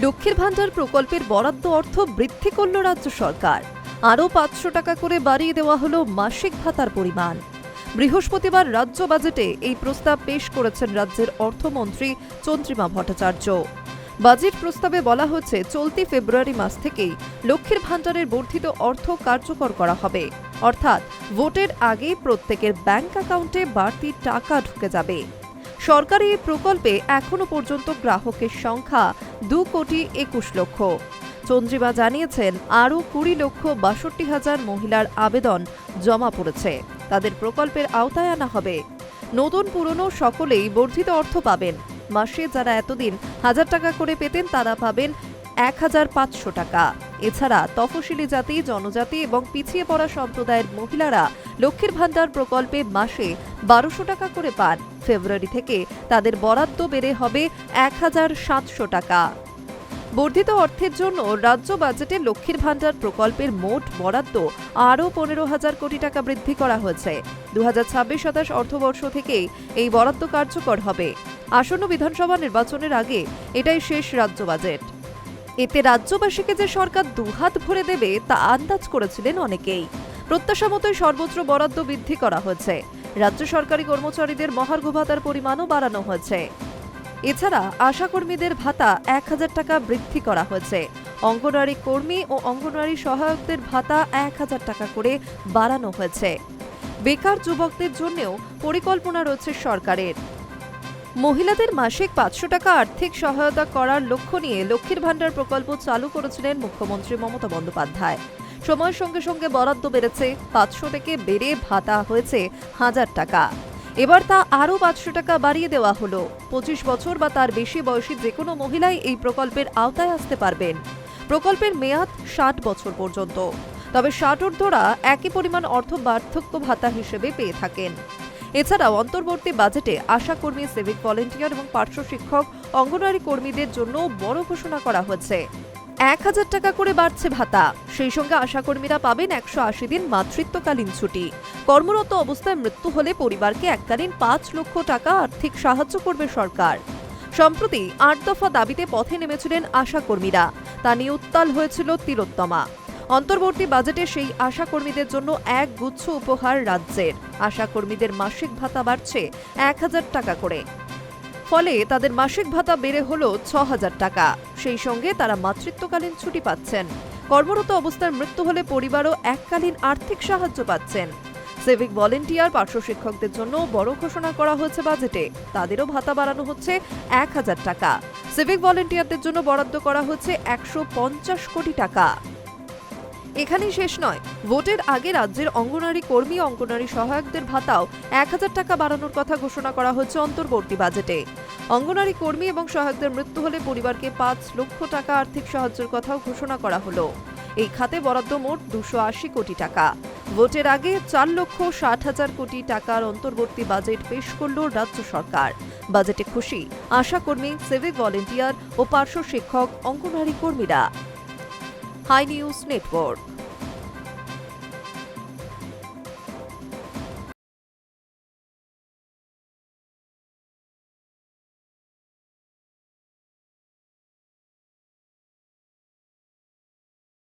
লক্ষ্মীর ভান্ডার প্রকল্পের বরাদ্দ অর্থ বৃদ্ধি করল রাজ্য সরকার। আরও 500 টাকা করে বাড়িয়ে দেওয়া হলো মাসিক ভাতার পরিমাণ। বৃহস্পতিবার রাজ্য বাজেটে এই প্রস্তাব পেশ করেছেন রাজ্যের অর্থমন্ত্রী চন্দ্রিমা ভট্টাচার্য। বাজেট প্রস্তাবে বলা হয়েছে, চলতি ফেব্রুয়ারি মাস থেকেই লক্ষ্মীর ভান্ডারের বর্ধিত অর্থ কার্যকর করা হবে। অর্থাৎ ভোটের আগে প্রত্যেকের ব্যাংক অ্যাকাউন্টে বাড়তি টাকা ঢুকে যাবে। সরকারি এই প্রকল্পে এখনো পর্যন্ত গ্রাহকের সংখ্যা 2,21,00,000। চন্দ্রিমা জানিয়েছেন, আরও 20,62,000 মহিলার আবেদন জমা পড়েছে। তাদের প্রকল্পের আওতায় আনা হবে। নতুন পুরনো সকলেই বর্ধিত অর্থ পাবেন। মাসে যারা এতদিন 1000 টাকা করে পেতেন তারা পাবেন 1500 টাকা। এছাড়া তফসিলি জাতি, জনজাতি এবং পিছিয়ে পড়া সম্প্রদায়ের মহিলারা লক্ষ্মীর ভান্ডার প্রকল্পে মাসে 1200 টাকা করে পান। ফেব্রুয়ারি থেকে তাদের বরাদ্দ বেড়ে হবে 1700 টাকা। বর্ধিত অর্থের জন্য রাজ্য বাজেটে লক্ষ্মীর ভান্ডার প্রকল্পের মোট বরাদ্দ আরও 15,000 কোটি টাকা বৃদ্ধি করা হয়েছে। 2026-27 অর্থবর্ষ থেকেই এই বরাদ্দ কার্যকর হবে। আসন্ন বিধানসভা নির্বাচনের আগে এটাই শেষ রাজ্য বাজেট। এতে রাজ্যবাসীকে যে সরকার দুহাত ভরে দেবে তা আন্দাজ করেছিলেন অনেকেই। প্রত্যাশা মতোই সর্বোচ্চ বরাদ্দ বৃদ্ধি করা হয়েছে। রাজ্য সরকারি কর্মচারীদের মহার্ঘ ভাতার পরিমাণও বাড়ানো হয়েছে। এছাড়া আশাকর্মীদের ভাতা 1000 টাকা বৃদ্ধি করা হয়েছে। অঙ্গনওয়াড়ি কর্মী ও অঙ্গনওয়াড়ি সহায়কদের ভাতা 1000 টাকা করে বাড়ানো হয়েছে। বেকার যুবকদের জন্যও পরিকল্পনা রয়েছে সরকারের। মহিলাদের মাসিক 500 টাকা আর্থিক সহায়তা করার লক্ষ্য নিয়ে লক্ষ্মীর ভান্ডার প্রকল্প চালু করেছিলেন মুখ্যমন্ত্রী মমতা বন্দ্যোপাধ্যায়। সময়ের সঙ্গে সঙ্গে বরাদ্দ বেড়েছে। 500 থেকে বেড়ে ভাতা হয়েছে 1000 টাকা। এবার তা আরও 500 টাকা বাড়িয়ে দেওয়া হলো। 25 বছর বা তার বেশি বয়সী যে কোনো মহিলাই এই প্রকল্পের আওতায় আসতে পারবেন। প্রকল্পের মেয়াদ 60 বছর পর্যন্ত। তবে 60 ঊর্ধ্বরা একই পরিমাণ অর্থ বার্ধক্য ভাতা হিসেবে পেয়ে থাকেন। এছাড়াও অন্তর্বর্তী বাজেটে আশাকর্মী, সিভিক ভলেন্টিয়ার এবং পার্শ্ব শিক্ষক, অঙ্গনওয়াড়ি কর্মীদের জন্য বড় ঘোষণা করা হয়েছে। 1000 টাকা করে বাড়ছে ভাতা। সেই সঙ্গে আশাকর্মীরা পাবেন 180 দিন মাতৃত্বকালীন ছুটি। কর্মরত অবস্থায় মৃত্যু হলে পরিবারকে এককালীন 5 লক্ষ টাকা আর্থিক সাহায্য করবে সরকার। সম্প্রতি 8 দফা দাবিতে পথে নেমেছিলেন আশাকর্মীরা। তা নিয়ে উত্তাল হয়েছিল তিলোত্তমা। অন্তর্বর্তী বাজেটে সেই আশাকর্মীদের জন্য এক গুচ্ছ উপহার রাজ্যের। আশাকর্মীদের মাসিক ভাতা বাড়ছে 1000 টাকা করে। ফলে তাদের মাসিক ভাতা বেড়ে হল 6000 টাকা। সেই সঙ্গে তারা মাতৃত্বকালীন ছুটি পাচ্ছেন। কর্মরত অবস্থায় মৃত্যু হলে পরিবারও এককালীন আর্থিক সাহায্য পাচ্ছেন। সিভিক ভলেন্টিয়ার, পার্শ্ব শিক্ষকদের জন্য বড় ঘোষণা করা হয়েছে বাজেটে। তাদেরও ভাতা বাড়ানো হচ্ছে 1000 টাকা। সিভিক ভলেন্টিয়ারদের জন্য বরাদ্দ করা হচ্ছে 150 কোটি টাকা। এখানেই শেষ নয়, ভোটের আগে রাজ্যের অঙ্গনওয়াড়ি কর্মী, অঙ্গনওয়াড়ি সহায়কদের ভাতাও 1000 টাকা বাড়ানোর কথা ঘোষণা করা হচ্ছে অন্তর্বর্তী বাজেটে। অঙ্গনওয়াড়ি কর্মী এবং সহায়কদের মৃত্যু হলে পরিবারকে 5 লক্ষ টাকা আর্থিক সাহায্যের কথাও ঘোষণা করা হলো। এই খাতে বরাদ্দ মোট 280 কোটি টাকা। ভোটের আগে 4,60,000 কোটি টাকার অন্তর্বর্তী বাজেট পেশ করল রাজ্য সরকার। বাজেটে খুশি আশাকর্মী, সিভিক ভলেন্টিয়ার ও পার্শ্ব শিক্ষক, অঙ্গনওয়াড়ি কর্মীরা। Hi News network.